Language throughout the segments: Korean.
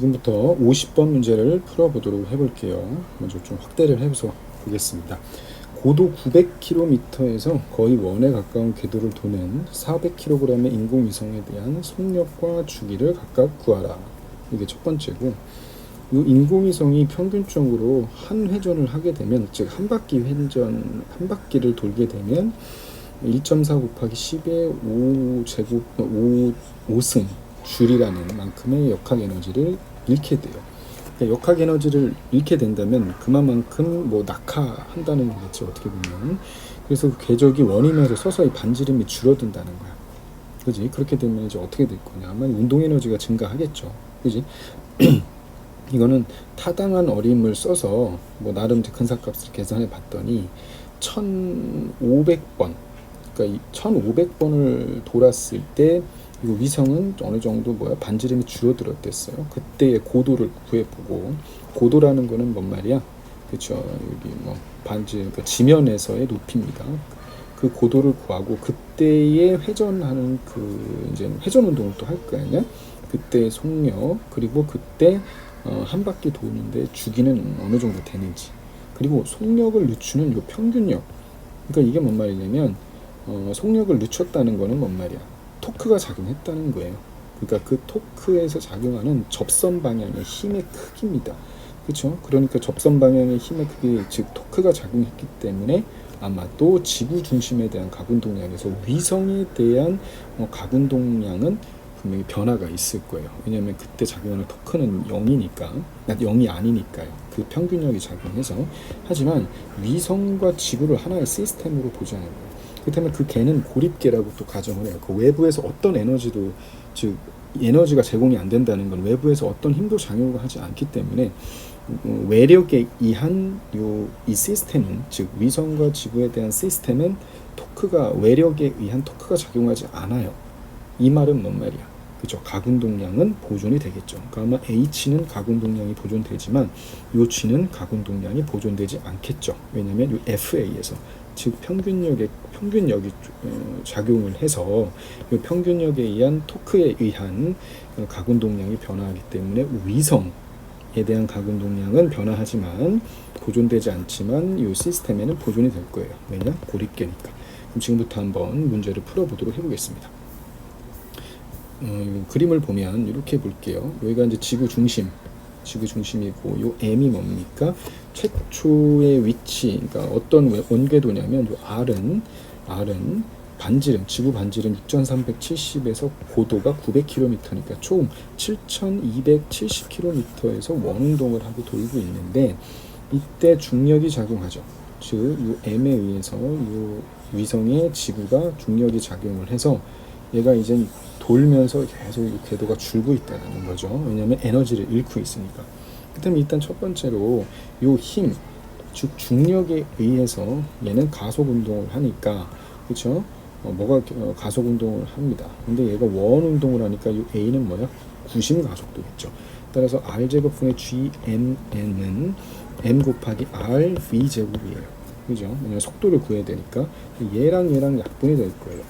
지금부터 50번 문제를 풀어보도록 해볼게요. 먼저 좀 확대를 해서 보겠습니다. 고도 900km에서 거의 원에 가까운 궤도를 도는 400kg의 인공위성에 대한 속력과 주기를 각각 구하라. 이게 첫 번째고, 이 인공위성이 평균적으로 한 회전을 하게 되면, 즉 한 바퀴를 돌게 되면 1.4 곱하기 10의 5제곱 5승 줄이라는 만큼의 역학 에너지를 잃게 돼요. 그러니까 역학 에너지를 잃게 된다면 그만큼 뭐 낙하한다는 거겠죠, 어떻게 보면. 그래서 그 궤적이 원이면서 서서히 반지름이 줄어든다는 거야. 그지? 그렇게 되면 이제 어떻게 될 거냐? 아마 운동 에너지가 증가하겠죠. 그지? 이거는 타당한 어림을 써서 뭐 나름 근사값을 계산해 봤더니 1500번, 그러니까 1500번을 돌았을 때 이 위성은 어느 정도 반지름이 줄어들었댔어요. 그때의 고도를 구해보고, 고도라는 거는 뭔 말이야? 그렇죠. 여기 뭐 그러니까 지면에서의 높이입니다. 그 고도를 구하고 그때의 회전하는 이제 회전 운동을 또 할 거 아니야? 그때의 속력, 그리고 그때 한 바퀴 도는데 주기는 어느 정도 되는지, 그리고 속력을 늦추는 요 평균력. 그러니까 이게 뭔 말이냐면 속력을 늦췄다는 거는 뭔 말이야? 토크가 작용했다는 거예요. 그러니까 그 토크에서 작용하는 접선 방향의 힘의 크기입니다. 그렇죠? 그러니까 접선 방향의 힘의 크기, 즉 토크가 작용했기 때문에 아마도 지구 중심에 대한 각운동량에서 위성에 대한 각운동량은 분명히 변화가 있을 거예요. 왜냐하면 그때 작용하는 토크는 0이니까, 0이 아니니까요. 그 평균력이 작용해서. 하지만 위성과 지구를 하나의 시스템으로 보자는 거예요. 그렇다면 그 개는 고립계라고 또 가정을 해요. 그 외부에서 어떤 에너지도, 즉 에너지가 제공이 안 된다는 건 외부에서 어떤 힘도 작용을 하지 않기 때문에 외력에 의한 이 시스템은, 즉 위성과 지구에 대한 시스템은 외력에 의한 토크가 작용하지 않아요. 이 말은 뭔 말이야? 그죠? 각운동량은 보존이 되겠죠. 그러니까 아마 H는 각운동량이 보존되지만 요 G는 각운동량이 보존되지 않겠죠. 왜냐하면 요 FA에서, 즉 평균력이 작용을 해서 이 평균력에 의한 토크에 의한 각운동량이 변화하기 때문에 위성에 대한 각운동량은 변화하지만 보존되지 않지만 이 시스템에는 보존이 될 거예요. 왜냐? 고립계니까. 그럼 지금부터 한번 문제를 풀어보도록 해보겠습니다. 그림을 보면 이렇게 볼게요. 여기가 이제 지구 중심이고, 요 M이 뭡니까? 최초의 위치, 그러니까 어떤 원궤도냐면 요 R은 반지름, 지구 반지름 6,370에서 고도가 900km니까 총 7,270km에서 원운동을 하고 돌고 있는데, 이때 중력이 작용하죠. 즉, 요 M에 의해서 요 위성의 지구가 중력이 작용을 해서 얘가 이제 돌면서 계속 궤도가 줄고 있다는 거죠. 왜냐하면 에너지를 잃고 있으니까. 그다음에 일단 첫 번째로 요 힘, 즉 중력에 의해서 얘는 가속 운동을 하니까, 그렇죠? 뭐가 가속 운동을 합니다. 근데 얘가 원 운동을 하니까 요 A는 뭐야? 구심 가속도겠죠. 따라서 R 제곱분의 GMN은 M 곱하기 R V 제곱이에요. 그죠? 왜냐면 속도를 구해야 되니까 얘랑 약분이 될 거예요.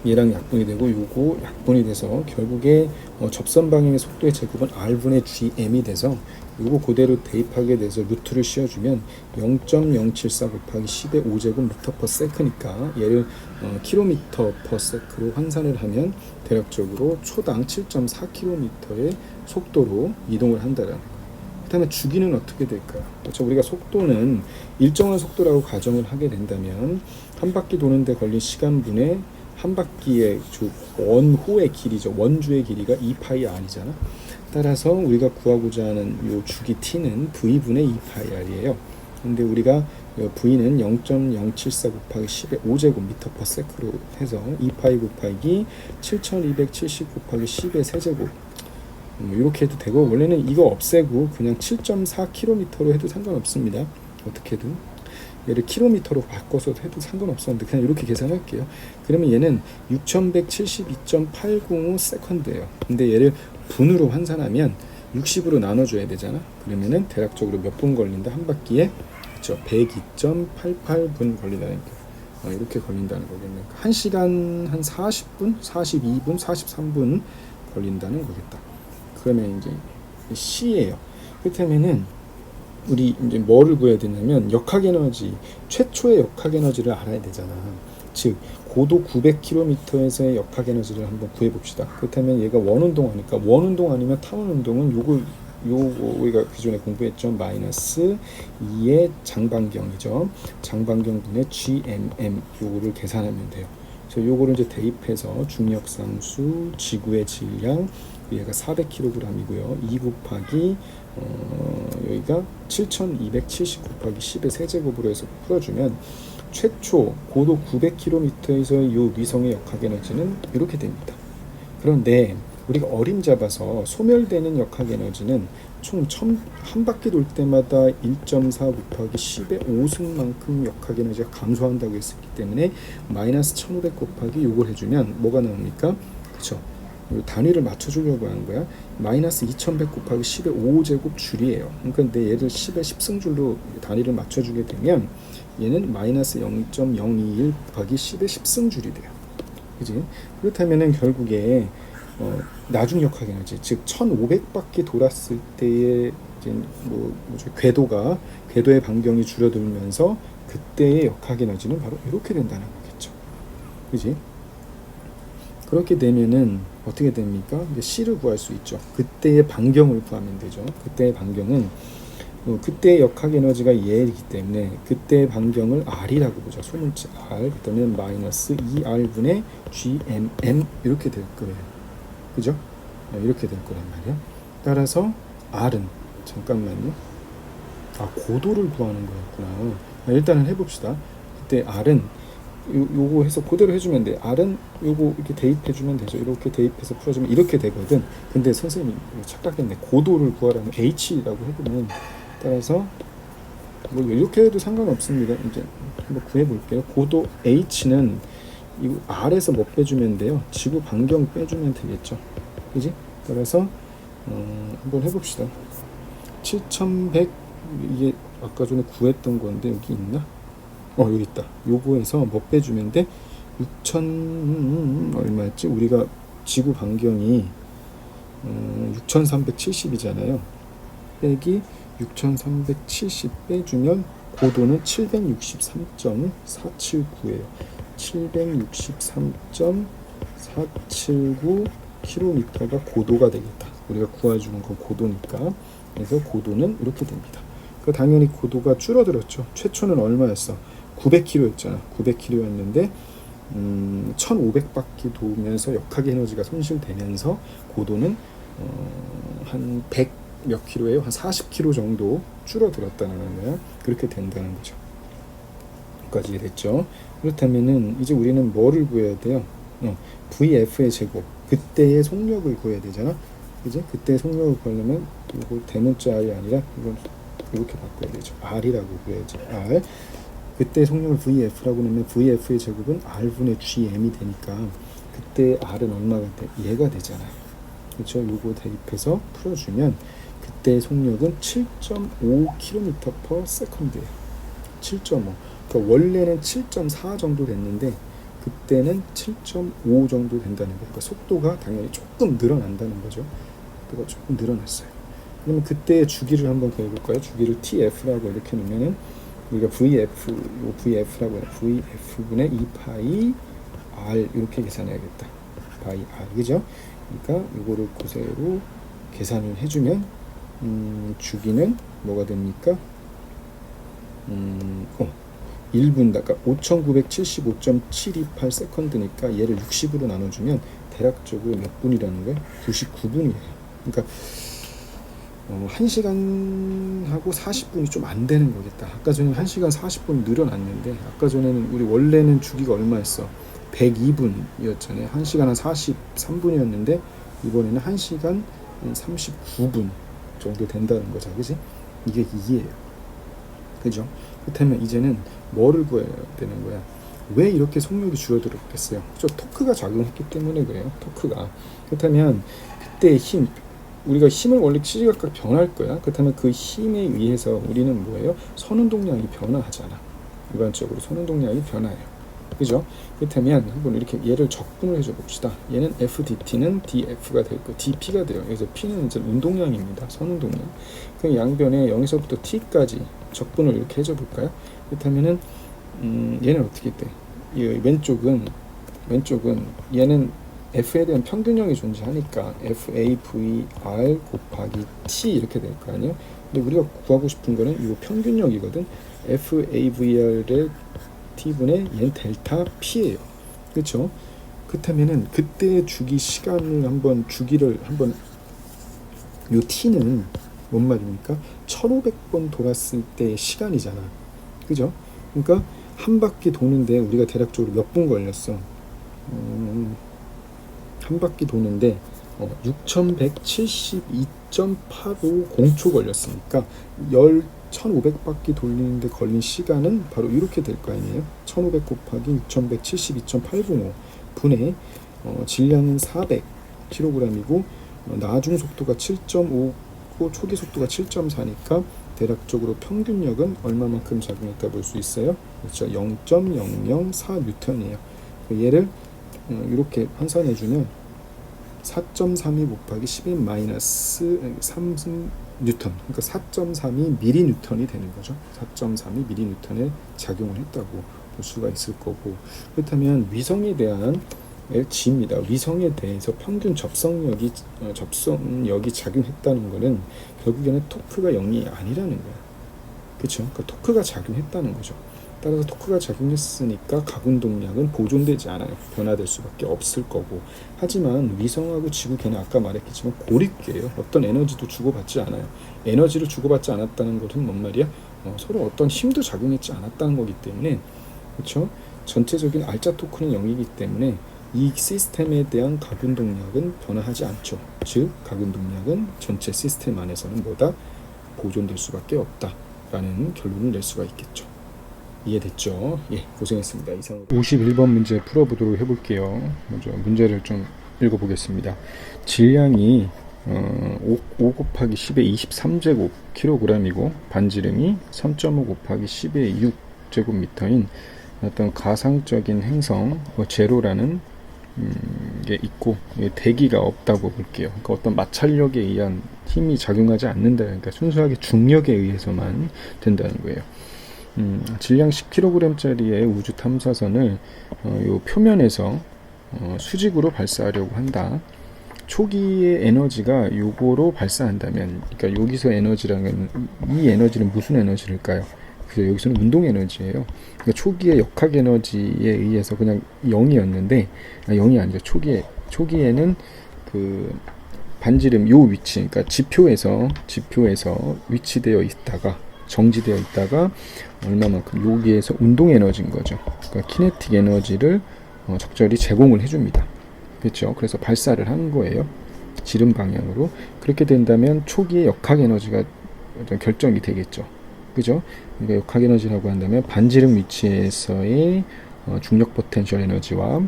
얘랑 약분이 되고 요거 약분이 돼서 결국에 접선 방향의 속도의 제곱은 R분의 GM이 돼서 요거 그대로 대입하게 돼서 루트를 씌워주면 0.074 곱하기 10의 5제곱 미터 퍼 세크니까 얘를 킬로미터 퍼 세크로 환산을 하면 대략적으로 초당 7.4km의 속도로 이동을 한다라는 거예요. 그다음에 주기는 어떻게 될까요? 그렇죠? 우리가 속도는 일정한 속도라고 가정을 하게 된다면 한 바퀴 도는데 걸린 시간분의 한 바퀴의 원호의 길이죠. 원주의 길이가 2πr이잖아. 따라서 우리가 구하고자 하는 요 주기 t는 v분의 2πr이에요. 근데 우리가 v는 0.074 곱하기 10의 5제곱 미터 퍼 세크로 해서 2π 곱하기 7270 곱하기 10의 세제곱, 이렇게 해도 되고, 원래는 이거 없애고 그냥 7.4km로 해도 상관없습니다. 어떻게든 얘를 킬로미터로 바꿔서 해도 상관없었는데 그냥 이렇게 계산할게요. 그러면 얘는 6172.805 세컨드예요. 근데 얘를 분으로 환산하면 60으로 나눠줘야 되잖아. 그러면은 대략적으로 몇 분 걸린다? 한 바퀴에, 그렇죠? 102.88분 걸린다는 거. 이렇게 걸린다는 거겠네요. 1시간 한 40분, 42분, 43분 걸린다는 거겠다. 그러면 이제 C예요. 그렇다면은 우리 이제 뭐를 구해야 되냐면 역학에너지, 최초의 역학에너지를 알아야 되잖아. 즉 고도 900km에서의 역학에너지를 한번 구해봅시다. 그렇다면 얘가 원운동하니까, 원운동 아니면 타원운동은 요거 우리가 기존에 공부했죠. 마이너스 2의 장반경이죠. 장반경분의 GMM 요거를 계산하면 돼요. 그래서 요거를 이제 대입해서 중력상수, 지구의 질량, 얘가 400kg이고요. 2 곱하기 여기가 7270 곱하기 10의 세제곱으로 해서 풀어주면 최초 고도 900km에서의 이 위성의 역학에너지는 이렇게 됩니다. 그런데 우리가 어림잡아서 소멸되는 역학에너지는 총 한 바퀴 돌 때마다 1.4 곱하기 10의 5승만큼 역학에너지가 감소한다고 했었기 때문에 마이너스 1500 곱하기 요걸 해주면 뭐가 나옵니까? 그쵸? 단위를 맞춰주려고 하는 거야. 마이너스 2100 곱하기 10의 5제곱 줄이에요. 그러니까 내 얘를 10의 10승줄로 단위를 맞춰주게 되면 얘는 마이너스 0.021 곱하기 10의 10승줄이 돼요. 그지? 그렇다면은 결국에 나중 역학에너지, 즉 1500바퀴 돌았을 때의 이제 궤도의 반경이 줄어들면서 그때의 역학에너지는 바로 이렇게 된다는 거겠죠. 그지? 그렇게 되면은 어떻게 됩니까? 이제 C를 구할 수 있죠. 그때의 반경을 구하면 되죠. 그때의 반경은 그때의 역학에너지가 얘이기 때문에 그때의 반경을 R이라고 보죠. 소문자 R. 그러면 마이너스 2R분의 GMM 이렇게 될 거예요. 그죠? 이렇게 될 거란 말이야. 따라서 R은 잠깐만요. 고도를 구하는 거였구나. 일단은 해봅시다. 그때 R은 요거 해서 그대로 해주면 돼. R은 요거 이렇게 대입해주면 되죠. 이렇게 대입해서 풀어주면 이렇게 되거든. 근데 선생님이 착각했네. 고도를 구하라면 H라고 해보면, 따라서 뭐 이렇게 해도 상관없습니다. 이제 한번 구해볼게요. 고도 H는 이 R에서 뭐 빼주면 돼요? 지구 반경 빼주면 되겠죠. 그지? 따라서 한번 해봅시다. 7100 이게 아까 전에 구했던 건데 여기 있나? 여기 있다. 요거에서 뭐 빼주면 돼? 6000 얼마였지? 우리가 지구 반경이 6370이잖아요. 빼기 6370 빼주면 고도는 763.479예요. 763.479km가 고도가 되겠다. 우리가 구해주는 건 고도니까. 그래서 고도는 이렇게 됩니다. 당연히 고도가 줄어들었죠. 최초는 얼마였어? 900km였잖아. 900km였는데 1500바퀴 돌면서 역학에너지가 손실되면서 고도는 한 100 몇 킬로예요? 한 40km 정도 줄어들었다는 거야. 그렇게 된다는 거죠. 여기까지 됐죠. 그렇다면은 이제 우리는 뭐를 구해야 돼요? VF의 제곱. 그때의 속력을 구해야 되잖아. 그지? 그때의 속력을 구하려면 이거 대문자 R이 아니라 이건 이렇게 바꿔야 되죠. R이라고 구해야지. R. 그때 속력을 VF라고 내면 VF의 제곱은 R분의 GM이 되니까 그때 R은 얼마가 돼? 얘가 되잖아요. 그렇죠? 요거 대입해서 풀어주면 그때의 속력은 7.5km/s예요. 7.5. 그러니까 원래는 7.4 정도 됐는데 그때는 7.5 정도 된다는 거예요. 그러니까 속도가 당연히 조금 늘어난다는 거죠. 그거 조금 늘어났어요. 그러면 그때의 주기를 한번 구해볼까요? 주기를 TF라고 이렇게 놓으면은 우리가 VF라고 해요. VF분의 2파이 R 이렇게 계산해야겠다. 파이 R, 그죠? 그러니까 이거를 그대로 계산을 해주면 주기는 뭐가 됩니까? 1분, 그러니까 5975.728세컨드니까 얘를 60으로 나눠주면 대략적으로 몇 분이라는 거예요? 99분이에요. 그러니까 1시간하고 40분이 좀 안 되는 거겠다. 아까 전에 1시간 40분 늘어났는데 아까 전에는 우리 원래는 주기가 얼마였어? 102분이었잖아요. 1시간 한 43분이었는데 이번에는 1시간 39분 정도 된다는 거죠. 그지? 이게 2예요. 그죠? 그렇다면 이제는 뭐를 구해야 되는 거야? 왜 이렇게 속력이 줄어들었겠어요? 토크가 작용했기 때문에 그래요. 토크가. 그렇다면 그때의 힘, 우리가 힘을 원래 시시각각 변할 거야. 그렇다면 그 힘에 의해서 우리는 뭐예요? 선운동량이 변화하잖아. 일반적으로 선운동량이 변화해요. 그죠? 그렇다면 한번 이렇게 얘를 적분을 해줘 봅시다. 얘는 FDT는 DF가 될 거, DP가 돼요. 그래서 P는 이제 운동량입니다. 선운동량. 그럼 양변에 0에서부터 T까지 적분을 이렇게 해줘 볼까요? 그렇다면은 얘는 어떻게 돼? 이 왼쪽은 얘는 F에 대한 평균형이 존재하니까 FAVR 곱하기 T 이렇게 될 거 아니에요? 근데 우리가 구하고 싶은 거는 이 평균력이거든. FAVR의 T분의 얘는 델타 P예요. 그렇죠? 그렇다면은 그때 주기 시간을 주기를 요 T는 뭔 말입니까? 1500번 돌았을 때의 시간이잖아. 그죠? 그러니까 한 바퀴 도는데 우리가 대략적으로 몇 분 걸렸어? 한 바퀴 도는데 6172.85 공초 걸렸으니까 1500바퀴 돌리는데 걸린 시간은 바로 이렇게 될 거 아니에요. 1500 곱하기 6172.805 분의 질량은 400kg이고 나중 속도가 7.5고 초기 속도가 7.4니까 대략적으로 평균력은 얼마만큼 작용했다 볼 수 있어요? 그렇죠. 0.004N이에요. 얘를 이렇게 환산해주면 4.32 곱하기 10인 마이너스 3N, 그러니까 4.32 미리뉴턴이 되는 거죠. 4.32 미리뉴턴에 작용을 했다고 볼 수가 있을 거고, 그렇다면 위성에 대한 G입니다. 위성에 대해서 평균 접성력이 작용했다는 것은 결국에는 토크가 0이 아니라는 거야. 그렇죠? 그러니까 토크가 작용했다는 거죠. 따라서 토크가 작용했으니까 가운동량은 보존되지 않아요. 변화될 수밖에 없을 거고. 하지만 위성하고 지구 걔는 아까 말했겠지만 고립계예요. 어떤 에너지도 주고받지 않아요. 에너지를 주고받지 않았다는 것은 뭔 말이야? 서로 어떤 힘도 작용했지 않았다는 거기 때문에, 그렇죠? 전체적인 알짜 토크는 0이기 때문에 이 시스템에 대한 가운동량은 변화하지 않죠. 즉 가운동량은 전체 시스템 안에서는 뭐다? 보존될 수밖에 없다라는 결론을 낼 수가 있겠죠. 이해됐죠? 예, 고생했습니다. 이상으로 51번 문제 풀어보도록 해볼게요. 먼저 문제를 좀 읽어보겠습니다. 질량이 5 곱하기 10의 23제곱kg이고 반지름이 3.5 곱하기 10의 6제곱미터인 어떤 가상적인 행성 제로라는 게 있고 대기가 없다고 볼게요. 그러니까 어떤 마찰력에 의한 힘이 작용하지 않는다. 그러니까 순수하게 중력에 의해서만 된다는 거예요. 질량 10kg짜리의 우주 탐사선을 요 표면에서 수직으로 발사하려고 한다. 초기의 에너지가 요거로 발사한다면, 그러니까 여기서 에너지라는 이 에너지는 무슨 에너지일까요? 그래서 여기서는 운동 에너지예요. 그러니까 초기의 역학 에너지에 의해서 그냥 0이었는데 0이 아니죠. 초기에는 그 반지름 요 위치, 그러니까 지표에서 위치되어 있다가 정지되어 있다가 얼마만큼 여기에서 운동 에너지인 거죠. 그러니까 키네틱 에너지를 적절히 제공을 해줍니다. 그렇죠? 그래서 발사를 한 거예요. 지름 방향으로. 그렇게 된다면 초기의 역학 에너지가 결정이 되겠죠. 그죠? 그러니까 역학 에너지라고 한다면 반지름 위치에서의 중력 포텐셜 에너지와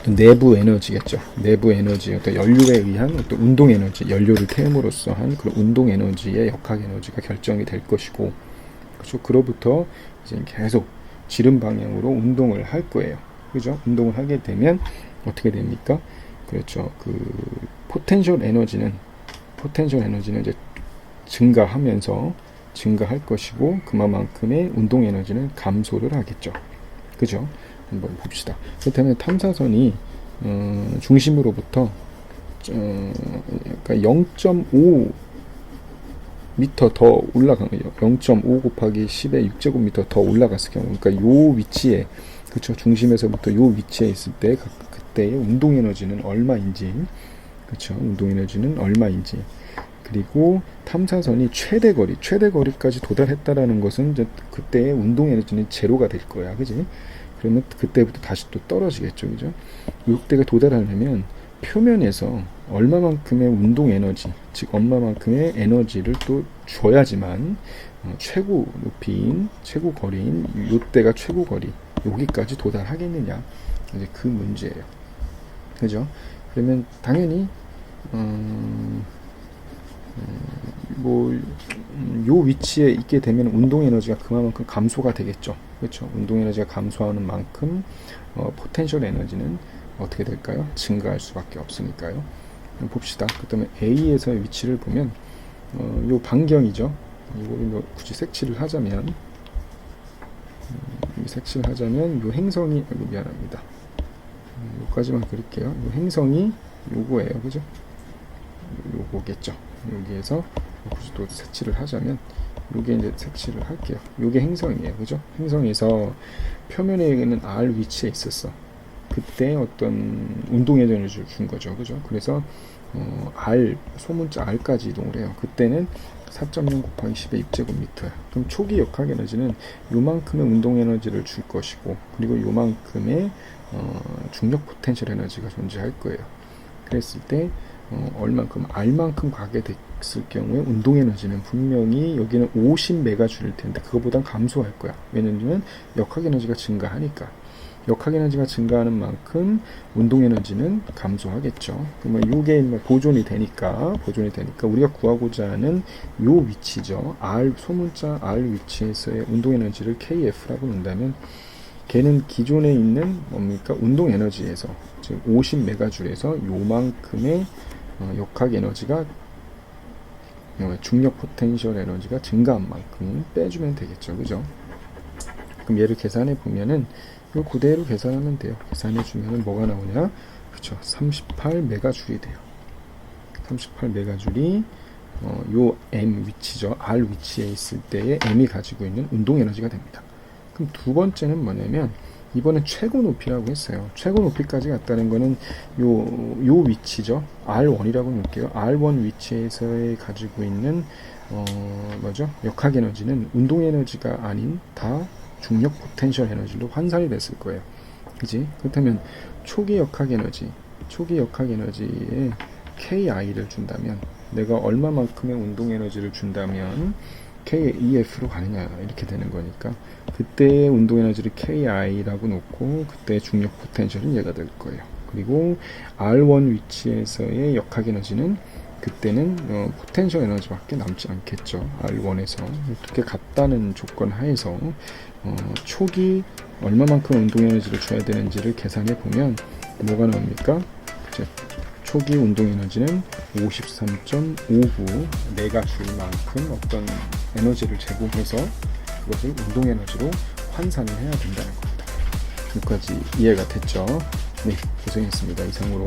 내부 에너지겠죠. 내부 에너지, 어떤 연료에 의한 어떤 운동 에너지, 연료를 태움으로써 한 그런 운동 에너지의 역학 에너지가 결정이 될 것이고, 그렇죠. 그로부터 이제 계속 지름 방향으로 운동을 할 거예요. 그죠? 운동을 하게 되면 어떻게 됩니까? 그렇죠. 그 포텐셜 에너지는 이제 증가할 것이고, 그만큼의 운동 에너지는 감소를 하겠죠. 그죠? 한번 봅시다. 그렇다면 탐사선이 중심으로부터 그러니까 0.5m 더 올라간 거예요. 0.5 곱하기 10의 6제곱미터 더 올라갔을 경우, 그러니까 요 위치에, 그렇죠, 중심에서부터 요 위치에 있을 때 그때의 운동 에너지는 얼마인지, 그렇죠, 운동 에너지는 얼마인지, 그리고 탐사선이 최대거리까지 도달했다라는 것은 이제 그때의 운동 에너지는 제로가 될 거야, 그지? 그러면 그때부터 다시 또 떨어지겠죠, 그죠? 이때가 도달하려면 표면에서 얼마만큼의 운동 에너지, 즉 얼마만큼의 에너지를 또 줘야지만 최고 높이인, 최고 거리인 이때가 최고 거리, 여기까지 도달하겠느냐, 이제 그 문제예요, 그죠? 그러면 당연히 요 위치에 있게 되면 운동 에너지가 그만큼 감소가 되겠죠. 그렇죠. 운동 에너지가 감소하는 만큼 포텐셜 에너지는 어떻게 될까요? 증가할 수밖에 없으니까요. 봅시다. 그 다음에 A에서의 위치를 보면 요 반경이죠. 이거를 굳이 색칠을 하자면 요 행성이 미안합니다. 여기까지만 그릴게요. 요 행성이 요거예요. 그죠? 요거겠죠. 여기에서 굳이 또 색칠을 하자면 요게 이제 색칠을 할게요. 요게 행성이에요. 그죠? 행성에서 표면에 있는 R 위치에 있었어. 그때 어떤 운동 에너지를 준 거죠. 그죠? 그래서 R, 소문자 R까지 이동을 해요. 그때는 4.0 곱하기 10의 입제곱미터야. 그럼 초기 역학 에너지는 요만큼의 운동 에너지를 줄 것이고, 그리고 요만큼의 중력 포텐셜 에너지가 존재할 거예요. 그랬을 때 얼만큼 R만큼 가게 됐을 경우에 운동 에너지는 분명히 여기는 50메가 줄일 텐데 그거보단 감소할 거야. 왜냐면 역학 에너지가 증가하니까. 역학 에너지가 증가하는 만큼 운동 에너지는 감소하겠죠. 그러면 이게 보존이 되니까 우리가 구하고자 하는 요 위치죠. R, 소문자 R 위치에서의 운동 에너지를 KF라고 한다면 걔는 기존에 있는 뭡니까? 운동 에너지에서 즉 50메가줄에서 요만큼의 역학 에너지가 중력 포텐셜 에너지가 증가한 만큼 빼주면 되겠죠. 그죠? 그럼 얘를 계산해 보면은 요 그대로 계산하면 돼요. 계산해 주면은 뭐가 나오냐? 그렇죠. 38메가줄이 돼요. 38메가줄이 요 M 위치죠. R 위치에 있을 때의 M이 가지고 있는 운동 에너지가 됩니다. 그럼 두 번째는 뭐냐면 이번엔 최고 높이라고 했어요. 최고 높이까지 갔다는 거는 요 위치죠. R1이라고 놓을게요. R1 위치에서의 가지고 있는 뭐죠? 역학 에너지는 운동 에너지가 아닌 다 중력 포텐셜 에너지로 환산이 됐을 거예요. 그지? 그렇다면 초기 역학 에너지에 KI를 준다면 내가 얼마만큼의 운동 에너지를 준다면 KEF로 가느냐 이렇게 되는 거니까 그때의 운동 에너지를 KI라고 놓고 그때의 중력 포텐셜은 얘가 될 거예요. 그리고 R1 위치에서의 역학 에너지는 그때는 포텐셜 에너지밖에 남지 않겠죠. R1에서 이렇게 같다는 조건 하에서 초기 얼마만큼 운동 에너지를 줘야 되는지를 계산해 보면 뭐가 나옵니까? 초기 운동 에너지는 53.59 내가 줄 만큼 어떤 에너지를 제공해서 그것을 운동 에너지로 환산을 해야 된다는 겁니다. 여기까지 이해가 됐죠? 네, 고생했습니다. 이상으로